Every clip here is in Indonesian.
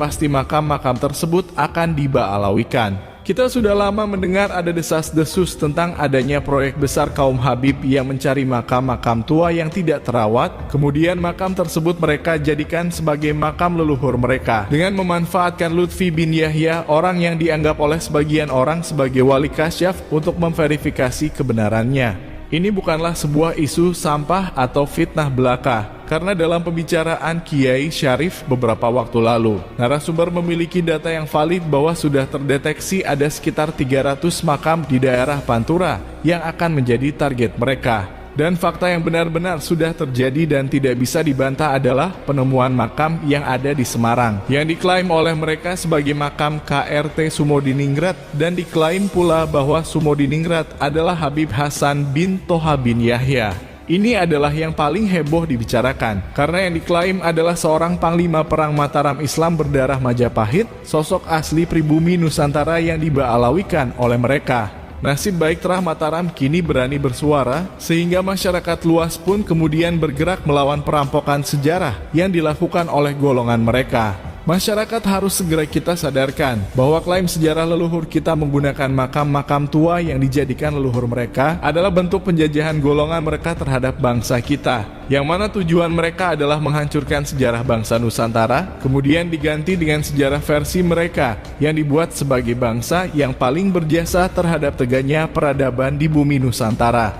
pasti makam-makam tersebut akan diba'alawikan. Kita sudah lama mendengar ada desas-desus tentang adanya proyek besar kaum Habib yang mencari makam-makam tua yang tidak terawat, kemudian makam tersebut mereka jadikan sebagai makam leluhur mereka dengan memanfaatkan Lutfi bin Yahya, orang yang dianggap oleh sebagian orang sebagai wali kasyaf, untuk memverifikasi kebenarannya. Ini bukanlah sebuah isu sampah atau fitnah belaka, karena dalam pembicaraan Kiai Syarif beberapa waktu lalu, narasumber memiliki data yang valid bahwa sudah terdeteksi ada sekitar 300 makam di daerah Pantura yang akan menjadi target mereka. Dan fakta yang benar-benar sudah terjadi dan tidak bisa dibantah adalah penemuan makam yang ada di Semarang, yang diklaim oleh mereka sebagai makam KRT Sumodiningrat, dan diklaim pula bahwa Sumodiningrat adalah Habib Hasan bin Toha bin Yahya. Ini adalah yang paling heboh dibicarakan, karena yang diklaim adalah seorang panglima perang Mataram Islam berdarah Majapahit, sosok asli pribumi Nusantara yang diba'alawikan oleh mereka. Nasib baik Terah Mataram kini berani bersuara, sehingga masyarakat luas pun kemudian bergerak melawan perampokan sejarah yang dilakukan oleh golongan mereka. Masyarakat harus segera kita sadarkan bahwa klaim sejarah leluhur kita menggunakan makam-makam tua yang dijadikan leluhur mereka adalah bentuk penjajahan golongan mereka terhadap bangsa kita, yang mana tujuan mereka adalah menghancurkan sejarah bangsa Nusantara, kemudian diganti dengan sejarah versi mereka yang dibuat sebagai bangsa yang paling berjasa terhadap tegaknya peradaban di bumi Nusantara.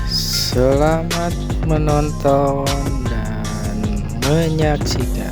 Selamat menonton dan menyaksikan.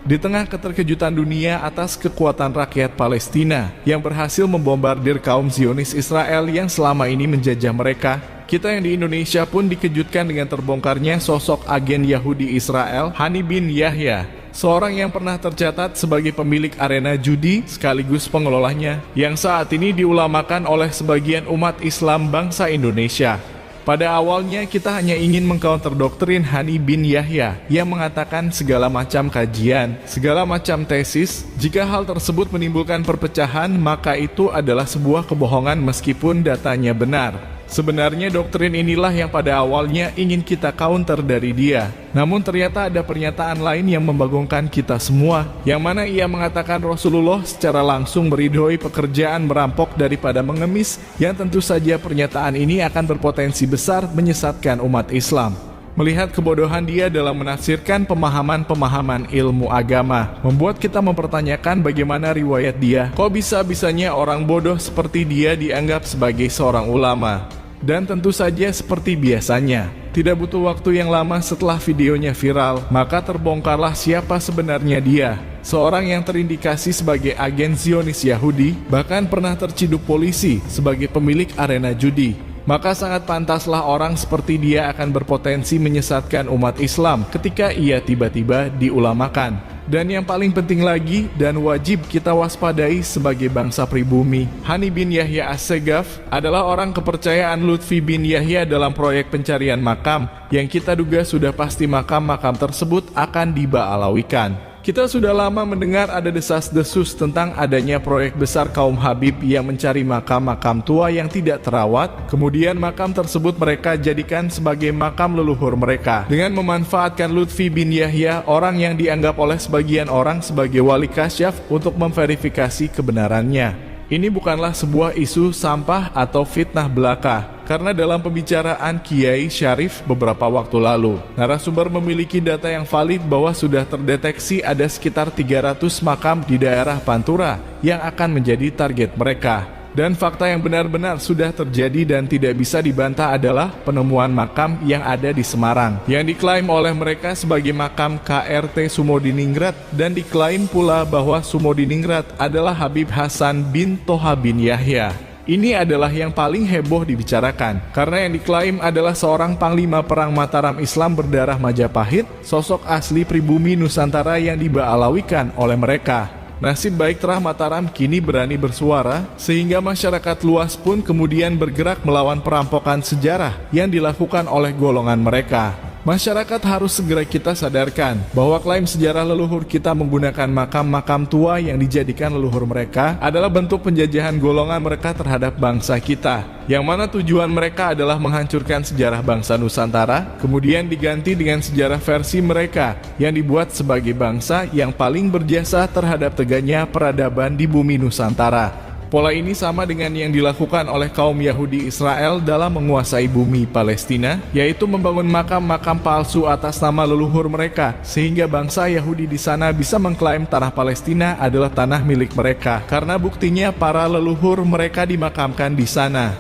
Di tengah keterkejutan dunia atas kekuatan rakyat Palestina yang berhasil membombardir kaum Zionis Israel yang selama ini menjajah mereka, kita yang di Indonesia pun dikejutkan dengan terbongkarnya sosok agen Yahudi Israel, Hani bin Yahya, seorang yang pernah tercatat sebagai pemilik arena judi sekaligus pengelolanya, yang saat ini diulamakan oleh sebagian umat Islam bangsa Indonesia. Pada awalnya kita hanya ingin mengcounter doktrin Hani bin Yahya yang mengatakan segala macam kajian, segala macam tesis, jika hal tersebut menimbulkan perpecahan maka itu adalah sebuah kebohongan meskipun datanya benar. Sebenarnya doktrin inilah yang pada awalnya ingin kita counter dari dia. Namun ternyata ada pernyataan lain yang membagongkan kita semua, yang mana ia mengatakan Rasulullah secara langsung meridhoi pekerjaan merampok daripada mengemis, yang tentu saja pernyataan ini akan berpotensi besar menyesatkan umat Islam. Melihat kebodohan dia dalam menafsirkan pemahaman-pemahaman ilmu agama, membuat kita mempertanyakan bagaimana riwayat dia. Kok bisa-bisanya orang bodoh seperti dia dianggap sebagai seorang ulama? Dan tentu saja seperti biasanya, tidak butuh waktu yang lama setelah videonya viral, maka terbongkarlah siapa sebenarnya dia. Seorang yang terindikasi sebagai agen Zionis Yahudi, bahkan pernah terciduk polisi sebagai pemilik arena judi. Maka sangat pantaslah orang seperti dia akan berpotensi menyesatkan umat Islam ketika ia tiba-tiba diulamakan. Dan yang paling penting lagi dan wajib kita waspadai sebagai bangsa pribumi, Hani bin Yahya As-Segaf adalah orang kepercayaan Lutfi bin Yahya dalam proyek pencarian makam, yang kita duga sudah pasti makam-makam tersebut akan diba'alawikan. Kita sudah lama mendengar ada desas-desus tentang adanya proyek besar kaum Habib yang mencari makam-makam tua yang tidak terawat, kemudian makam tersebut mereka jadikan sebagai makam leluhur mereka dengan memanfaatkan Lutfi bin Yahya, orang yang dianggap oleh sebagian orang sebagai wali kasyaf, untuk memverifikasi kebenarannya. Ini bukanlah sebuah isu sampah atau fitnah belaka, karena dalam pembicaraan Kiai Syarif beberapa waktu lalu, narasumber memiliki data yang valid bahwa sudah terdeteksi ada sekitar 300 makam di daerah Pantura yang akan menjadi target mereka. Dan fakta yang benar-benar sudah terjadi dan tidak bisa dibantah adalah penemuan makam yang ada di Semarang, yang diklaim oleh mereka sebagai makam KRT Sumodiningrat, dan diklaim pula bahwa Sumodiningrat adalah Habib Hasan bin Toha bin Yahya. Ini adalah yang paling heboh dibicarakan, karena yang diklaim adalah seorang panglima perang Mataram Islam berdarah Majapahit, sosok asli pribumi Nusantara yang diba'alawikan oleh mereka. Nasib baik Terah Mataram kini berani bersuara, sehingga masyarakat luas pun kemudian bergerak melawan perampokan sejarah yang dilakukan oleh golongan mereka. Masyarakat harus segera kita sadarkan bahwa klaim sejarah leluhur kita menggunakan makam-makam tua yang dijadikan leluhur mereka adalah bentuk penjajahan golongan mereka terhadap bangsa kita, yang mana tujuan mereka adalah menghancurkan sejarah bangsa Nusantara, kemudian diganti dengan sejarah versi mereka yang dibuat sebagai bangsa yang paling berjasa terhadap tegaknya peradaban di bumi Nusantara. Pola ini sama dengan yang dilakukan oleh kaum Yahudi Israel dalam menguasai bumi Palestina, yaitu membangun makam-makam palsu atas nama leluhur mereka, sehingga bangsa Yahudi di sana bisa mengklaim tanah Palestina adalah tanah milik mereka, karena buktinya para leluhur mereka dimakamkan di sana.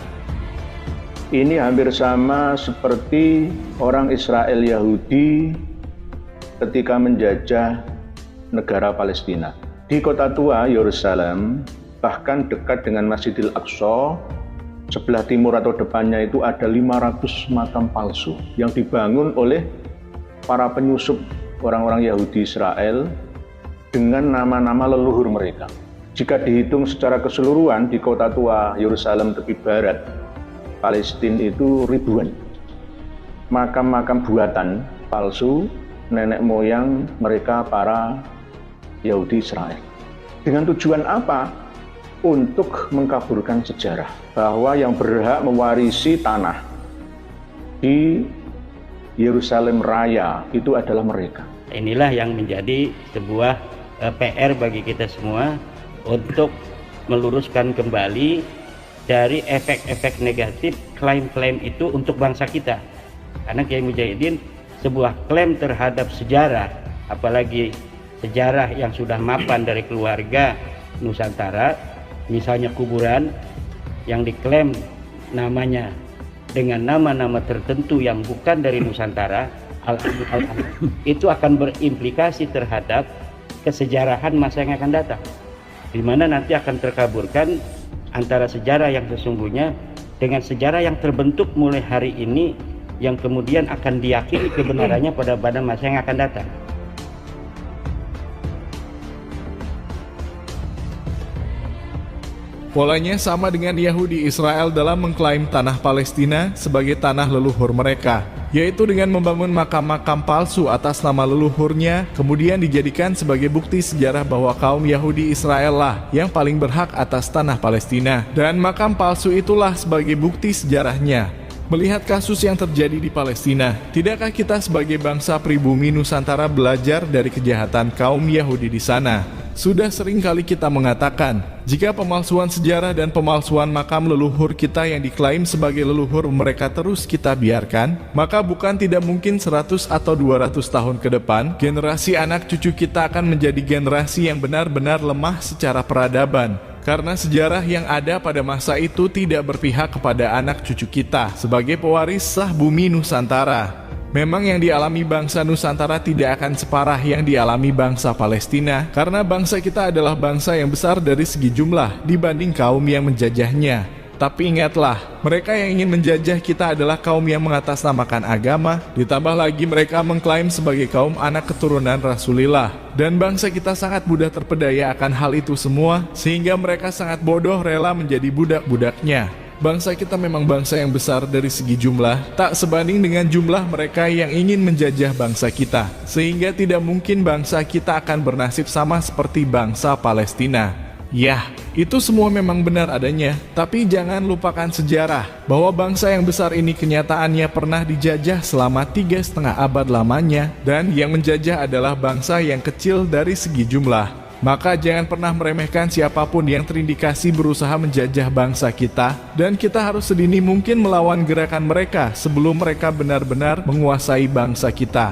Ini hampir sama seperti orang Israel Yahudi ketika menjajah negara Palestina. Di kota tua Yerusalem, bahkan dekat dengan Masjidil Aqsa, sebelah timur atau depannya itu ada 500 makam palsu yang dibangun oleh para penyusup orang-orang Yahudi Israel dengan nama-nama leluhur mereka. Jika dihitung secara keseluruhan di kota tua Yerusalem tepi barat Palestina itu ribuan makam-makam buatan palsu nenek moyang mereka para Yahudi Israel. Dengan tujuan apa? Untuk mengkaburkan sejarah bahwa yang berhak mewarisi tanah di Yerusalem Raya itu adalah mereka. Inilah yang menjadi sebuah PR bagi kita semua untuk meluruskan kembali dari efek-efek negatif klaim-klaim itu untuk bangsa kita. Karena Kiai Mujahidin sebuah klaim terhadap sejarah, apalagi sejarah yang sudah mapan dari keluarga Nusantara, misalnya kuburan yang diklaim namanya dengan nama-nama tertentu yang bukan dari Nusantara, itu akan berimplikasi terhadap kesejarahan masa yang akan datang, di mana nanti akan terkaburkan antara sejarah yang sesungguhnya dengan sejarah yang terbentuk mulai hari ini, yang kemudian akan diyakini kebenarannya pada masa yang akan datang. Polanya sama dengan Yahudi Israel dalam mengklaim tanah Palestina sebagai tanah leluhur mereka, yaitu dengan membangun makam-makam palsu atas nama leluhurnya, kemudian dijadikan sebagai bukti sejarah bahwa kaum Yahudi Israel lah yang paling berhak atas tanah Palestina, dan makam palsu itulah sebagai bukti sejarahnya. Melihat kasus yang terjadi di Palestina, tidakkah kita sebagai bangsa pribumi Nusantara belajar dari kejahatan kaum Yahudi di sana? Sudah sering kali kita mengatakan, jika pemalsuan sejarah dan pemalsuan makam leluhur kita yang diklaim sebagai leluhur mereka terus kita biarkan, maka bukan tidak mungkin 100 atau 200 tahun ke depan, generasi anak cucu kita akan menjadi generasi yang benar-benar lemah secara peradaban. Karena sejarah yang ada pada masa itu tidak berpihak kepada anak cucu kita sebagai pewaris sah bumi Nusantara. Memang yang dialami bangsa Nusantara tidak akan separah yang dialami bangsa Palestina, karena bangsa kita adalah bangsa yang besar dari segi jumlah dibanding kaum yang menjajahnya. Tapi ingatlah, mereka yang ingin menjajah kita adalah kaum yang mengatasnamakan agama, ditambah lagi mereka mengklaim sebagai kaum anak keturunan Rasulillah. Dan bangsa kita sangat mudah terpedaya akan hal itu semua, sehingga mereka sangat bodoh rela menjadi budak-budaknya. Bangsa kita memang bangsa yang besar dari segi jumlah, tak sebanding dengan jumlah mereka yang ingin menjajah bangsa kita, sehingga tidak mungkin bangsa kita akan bernasib sama seperti bangsa Palestina. Yah, itu semua memang benar adanya, tapi jangan lupakan sejarah, bahwa bangsa yang besar ini kenyataannya pernah dijajah selama 3,5 abad lamanya, dan yang menjajah adalah bangsa yang kecil dari segi jumlah. Maka jangan pernah meremehkan siapapun yang terindikasi berusaha menjajah bangsa kita, dan kita harus sedini mungkin melawan gerakan mereka sebelum mereka benar-benar menguasai bangsa kita.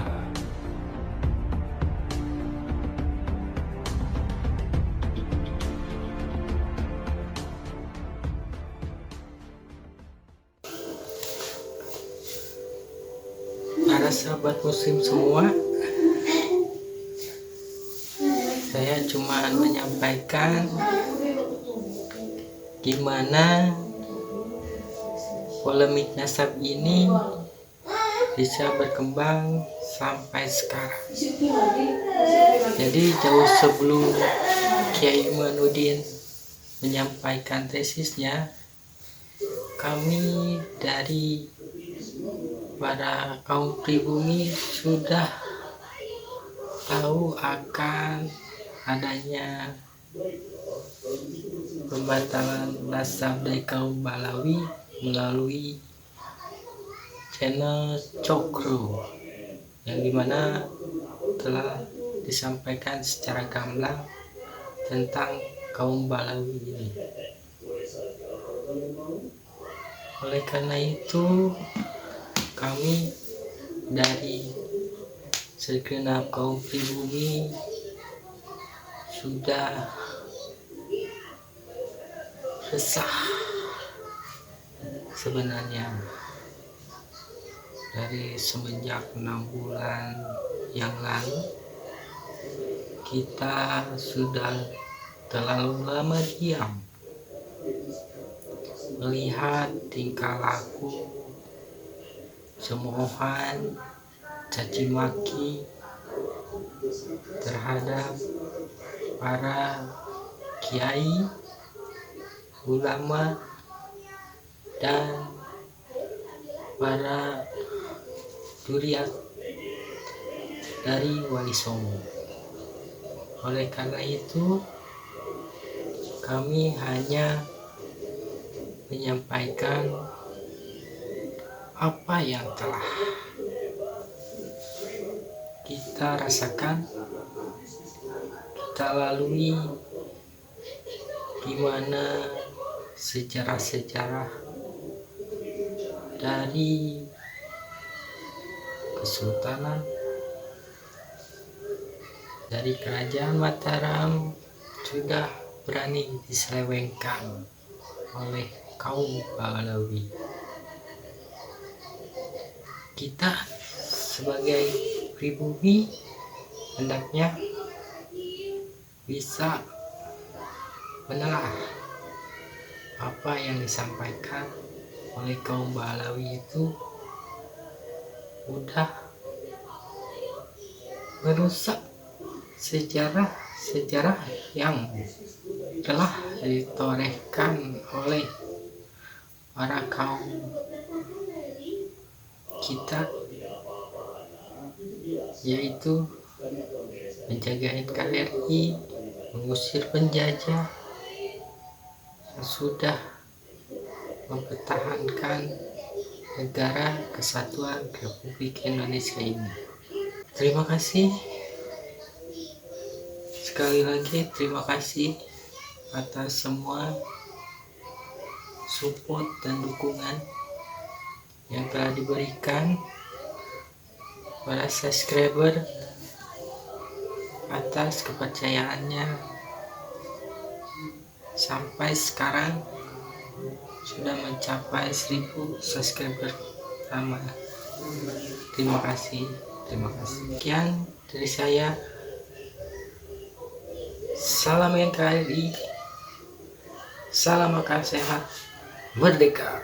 Para sahabat muslim semua, saya cuma menyampaikan gimana polemik nasab ini bisa berkembang sampai sekarang. Jadi jauh sebelum Kiai Imanuddin menyampaikan tesisnya, kami dari para kaum pribumi sudah tahu akan adanya pembatalan nasab dari kaum Balawi melalui channel Cokro, yang dimana telah disampaikan secara gamblang tentang kaum Balawi ini. Oleh karena itu, kami dari segenap kaum pribumi sudah resah sebenarnya dari semenjak 6 bulan yang lalu. Kita sudah terlalu lama diam melihat tingkah laku, cemoohan, caci maki terhadap para kiai, ulama, dan para duriat dari Wali Songo. Oleh karena itu, kami hanya menyampaikan apa yang telah kita rasakan, kita lalui, di mana sejarah-sejarah dari Kesultanan, dari Kerajaan Mataram sudah berani diselewengkan oleh kaum Balawi. Kita sebagai pribumi hendaknya bisa menelaah apa yang disampaikan oleh kaum Balawi itu udah merusak sejarah yang telah ditorehkan oleh para kaum kita, yaitu menjaga NKRI, mengusir penjajah yang sudah mempertahankan negara kesatuan Republik Indonesia ini. Terima kasih. Sekali lagi terima kasih atas semua support dan dukungan yang telah diberikan para subscriber atas kepercayaannya. Sampai sekarang sudah mencapai 1000 subscriber pertama. Terima kasih. Sekian dari saya. Salam NKRI, salam akal sehat, merdeka.